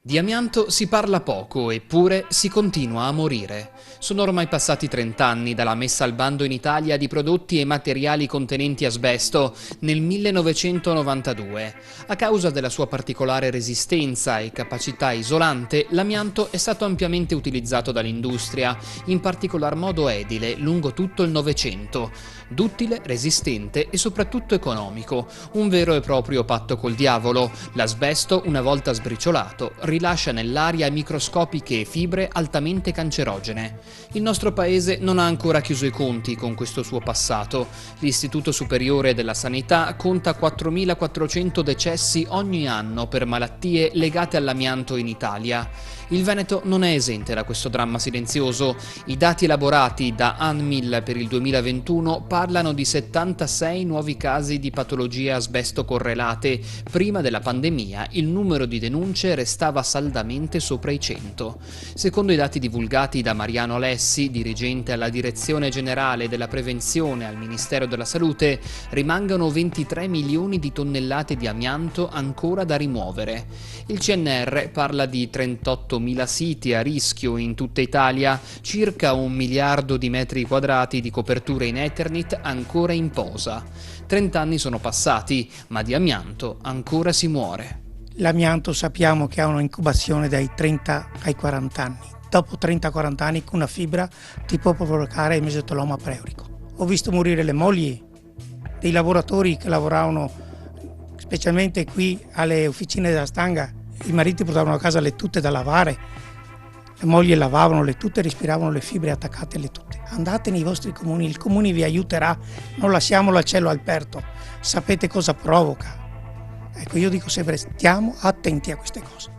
Di amianto si parla poco, eppure si continua a morire. Sono ormai passati 30 anni dalla messa al bando in Italia di prodotti e materiali contenenti asbesto nel 1992. A causa della sua particolare resistenza e capacità isolante, l'amianto è stato ampiamente utilizzato dall'industria, in particolar modo edile, lungo tutto il Novecento. Duttile, resistente e soprattutto economico. Un vero e proprio patto col diavolo. L'asbesto, una volta sbriciolato, rilascia nell'aria microscopiche fibre altamente cancerogene. Il nostro paese non ha ancora chiuso i conti con questo suo passato. L'Istituto Superiore della Sanità conta 4.400 decessi ogni anno per malattie legate all'amianto in Italia. Il Veneto non è esente da questo dramma silenzioso. I dati elaborati da ANMIL per il 2021 parlano di 76 nuovi casi di patologie asbesto correlate. Prima della pandemia il numero di denunce restava saldamente sopra i 100. Secondo i dati divulgati da Mariano Alessi, dirigente alla Direzione Generale della Prevenzione al Ministero della Salute, rimangono 23 milioni di tonnellate di amianto ancora da rimuovere. Il CNR parla di 38.000 siti a rischio in tutta Italia, circa 1 miliardo di metri quadrati di coperture in Eternit ancora in posa. 30 anni sono passati, ma di amianto ancora si muore. L'amianto sappiamo che ha un'incubazione dai 30 ai 40 anni. Dopo 30-40 anni una fibra ti può provocare il mesoteloma pleurico. Ho visto morire le mogli dei lavoratori che lavoravano specialmente qui alle officine della stanga. I mariti portavano a casa le tute da lavare, le mogli lavavano le tute e respiravano le fibre attaccate alle tute. Andate nei vostri comuni, il comune vi aiuterà, non lasciamolo al cielo aperto, sapete cosa provoca. Ecco, io dico sempre, stiamo attenti a queste cose.